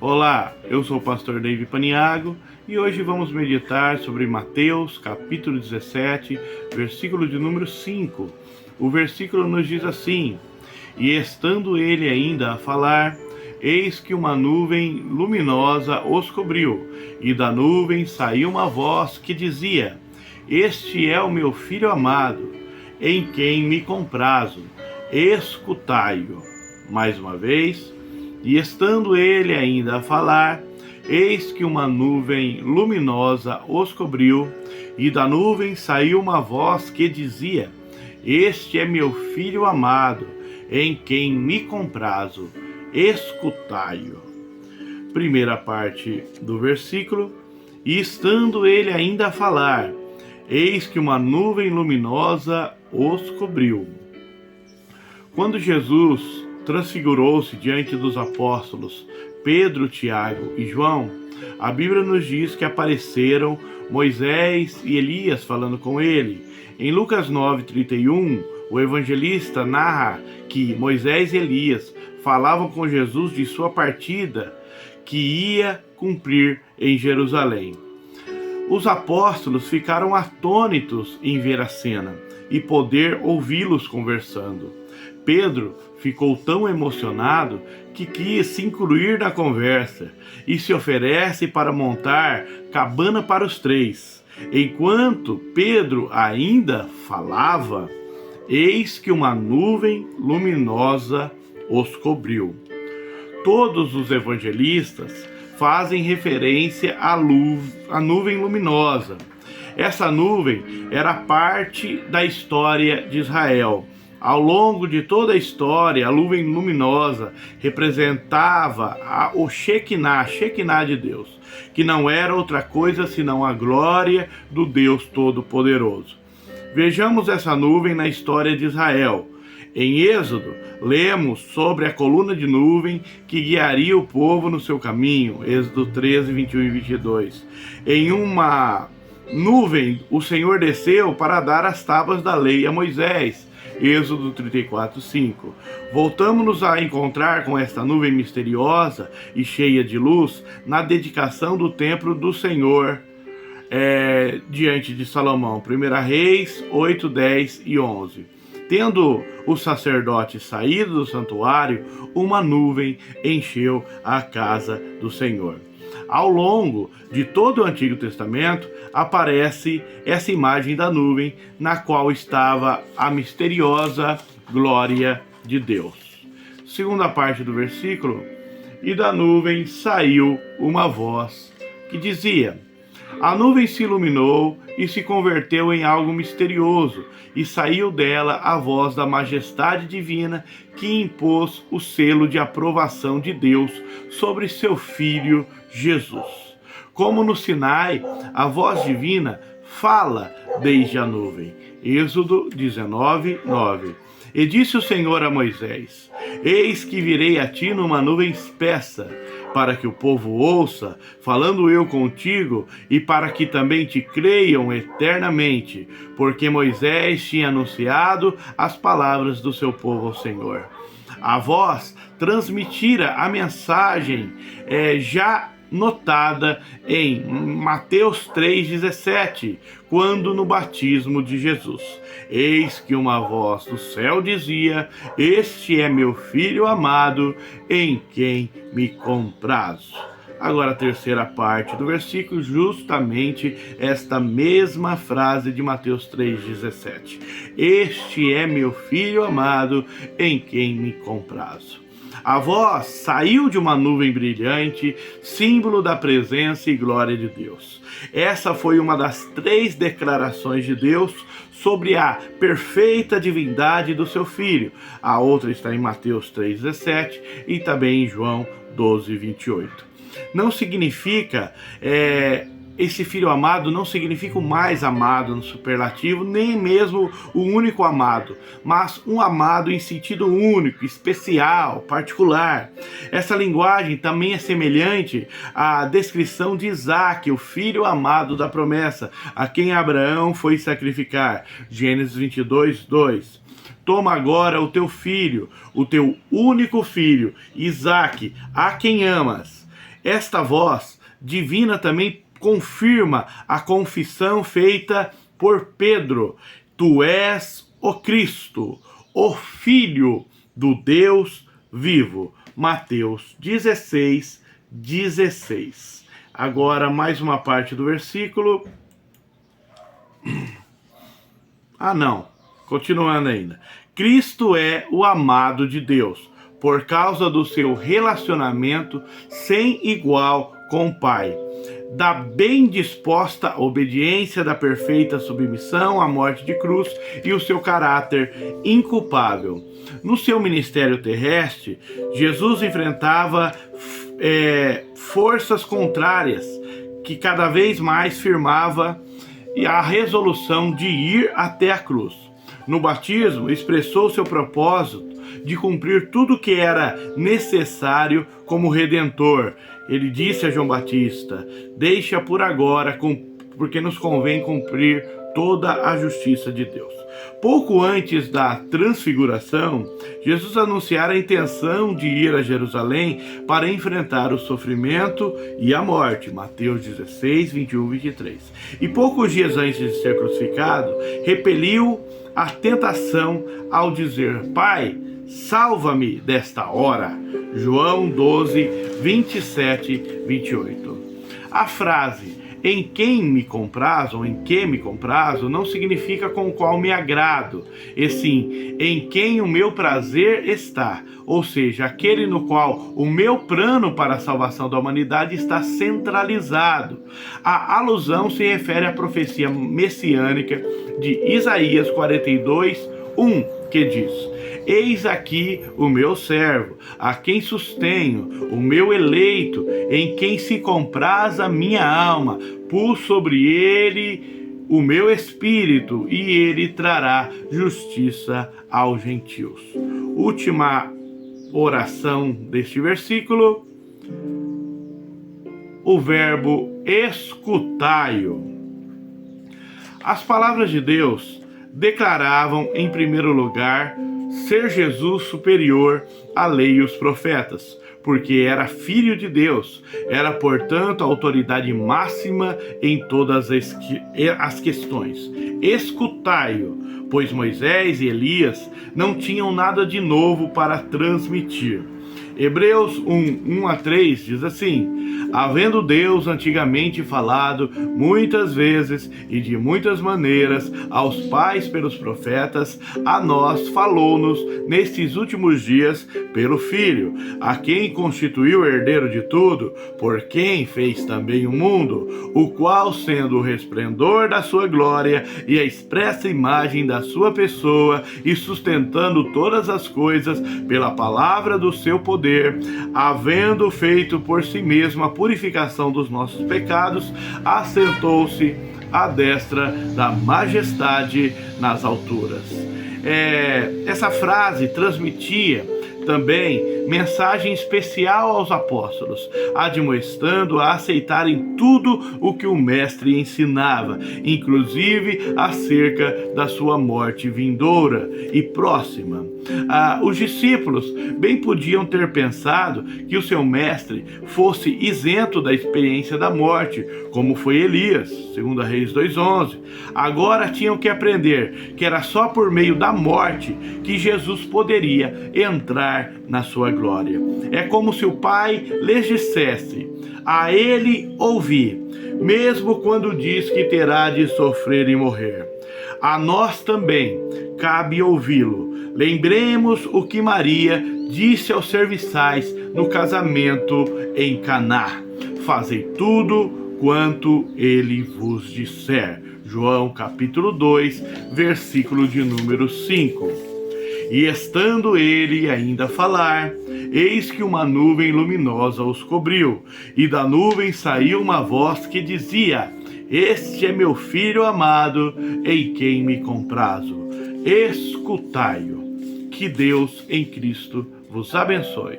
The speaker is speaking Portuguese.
Olá, eu sou o pastor David Paniago e hoje vamos meditar sobre Mateus capítulo 17, versículo de número 5. O versículo nos diz assim: E estando ele ainda a falar, eis que uma nuvem luminosa os cobriu, e da nuvem saiu uma voz que dizia: Este é o meu filho amado, em quem me comprazo, escutai-o. Mais uma vez, e estando ele ainda a falar, eis que uma nuvem luminosa os cobriu, e da nuvem saiu uma voz que dizia: Este é meu filho amado, em quem me comprazo, escutai-o. Primeira parte do versículo: E estando ele ainda a falar, eis que uma nuvem luminosa os cobriu. Quando Jesus transfigurou-se diante dos apóstolos Pedro, Tiago e João, a Bíblia nos diz que apareceram Moisés e Elias falando com ele. Em Lucas 9:31, o evangelista narra que Moisés e Elias falavam com Jesus de sua partida que ia cumprir em Jerusalém. Os apóstolos ficaram atônitos em ver a cena e poder ouvi-los conversando. Pedro ficou tão emocionado que quis se incluir na conversa e se oferece para montar cabana para os três. Enquanto Pedro ainda falava, eis que uma nuvem luminosa os cobriu. Todos os evangelistas fazem referência à nuvem luminosa. Essa nuvem era parte da história de Israel. Ao longo de toda a história, a nuvem luminosa representava o Shekinah de Deus, que não era outra coisa senão a glória do Deus Todo-Poderoso. Vejamos essa nuvem na história de Israel. Em Êxodo, lemos sobre a coluna de nuvem que guiaria o povo no seu caminho, Êxodo 13, 21 e 22. Em uma nuvem, o Senhor desceu para dar as tábuas da lei a Moisés, Êxodo 34, 5. Voltamos-nos a encontrar com esta nuvem misteriosa e cheia de luz na dedicação do templo do Senhor diante de Salomão, 1 Reis 8, 10 e 11. Tendo os sacerdotes saído do santuário, uma nuvem encheu a casa do Senhor. Ao longo de todo o Antigo Testamento, aparece essa imagem da nuvem, na qual estava a misteriosa glória de Deus. Segunda parte do versículo: E da nuvem saiu uma voz que dizia. A nuvem se iluminou e se converteu em algo misterioso, e saiu dela a voz da majestade divina que impôs o selo de aprovação de Deus sobre seu Filho Jesus. Como no Sinai, a voz divina fala desde a nuvem. Êxodo 19, 9. E disse o Senhor a Moisés: Eis que virei a ti numa nuvem espessa, para que o povo ouça, falando eu contigo, e para que também te creiam eternamente, porque Moisés tinha anunciado as palavras do seu povo ao Senhor. A voz transmitira a mensagem já notada em Mateus 3,17, quando no batismo de Jesus. Eis que uma voz do céu dizia: Este é meu filho amado, em quem me comprazo. Agora a terceira parte do versículo, justamente esta mesma frase de Mateus 3,17. Este é meu filho amado, em quem me comprazo. A voz saiu de uma nuvem brilhante, símbolo da presença e glória de Deus. Essa foi uma das 3 declarações de Deus sobre a perfeita divindade do seu Filho. A outra está em Mateus 3,17 e também em João 12, 28. Não significa esse filho amado não significa o mais amado no superlativo, nem mesmo o único amado, mas um amado em sentido único, especial, particular. Essa linguagem também é semelhante à descrição de Isaac, o filho amado da promessa, a quem Abraão foi sacrificar. Gênesis 22, 2. Toma agora o teu filho, o teu único filho, Isaque, a quem amas. Esta voz divina também confirma a confissão feita por Pedro: Tu és o Cristo, o Filho do Deus vivo. Mateus 16, 16. Agora mais uma parte do versículo. Continuando ainda. Cristo é o amado de Deus, por causa do seu relacionamento sem igual com o Pai, da bem disposta obediência, da perfeita submissão à morte de cruz e o seu caráter inculpável. No seu ministério terrestre, Jesus enfrentava forças contrárias que cada vez mais firmava a resolução de ir até a cruz. No batismo, expressou seu propósito de cumprir tudo o que era necessário como Redentor. Ele disse a João Batista: Deixa por agora, porque nos convém cumprir toda a justiça de Deus. Pouco antes da transfiguração, Jesus anunciara a intenção de ir a Jerusalém para enfrentar o sofrimento e a morte. Mateus 16, 21 e 23. E poucos dias antes de ser crucificado, repeliu a tentação ao dizer: Pai, salva-me desta hora. João 12, 27, 28. A frase em quem me compraz ou em que me comprazo não significa com o qual me agrado, e sim em quem o meu prazer está, ou seja, aquele no qual o meu plano para a salvação da humanidade está centralizado. A alusão se refere à profecia messiânica de Isaías 42, 1, que diz: Eis aqui o meu servo, a quem sustenho, o meu eleito, em quem se compraz a minha alma. Pus sobre ele o meu espírito, e ele trará justiça aos gentios. Última oração deste versículo, o verbo escutai-o. As palavras de Deus declaravam, em primeiro lugar, ser Jesus superior à lei e os profetas, porque era filho de Deus, era, portanto, a autoridade máxima em todas as questões. Escutai-o, pois Moisés e Elias não tinham nada de novo para transmitir. Hebreus 1, 1-3 diz assim: Havendo Deus antigamente falado muitas vezes e de muitas maneiras aos pais pelos profetas, a nós falou-nos nestes últimos dias pelo Filho, a quem constituiu herdeiro de tudo, por quem fez também o mundo, o qual, sendo o resplendor da sua glória e a expressa imagem da sua pessoa, e sustentando todas as coisas pela palavra do seu poder, havendo feito por si mesmo a purificação dos nossos pecados, assentou-se à destra da majestade nas alturas. Essa frase transmitia também mensagem especial aos apóstolos, admoestando a aceitarem tudo o que o mestre ensinava, inclusive acerca da sua morte vindoura e próxima. Os discípulos bem podiam ter pensado que o seu mestre fosse isento da experiência da morte, como foi Elias, 2 Reis 2:11. Agora tinham que aprender que era só por meio da morte que Jesus poderia entrar na sua glória. É como se o Pai lhes dissesse: a ele ouvi, mesmo quando diz que terá de sofrer e morrer. A nós também cabe ouvi-lo. Lembremos o que Maria disse aos serviçais no casamento em Caná: fazei tudo quanto ele vos disser. João capítulo 2, versículo de número 5. E estando ele ainda a falar, eis que uma nuvem luminosa os cobriu, e da nuvem saiu uma voz que dizia: Este é meu filho amado, em quem me comprazo. Escutai-o. Que Deus em Cristo vos abençoe.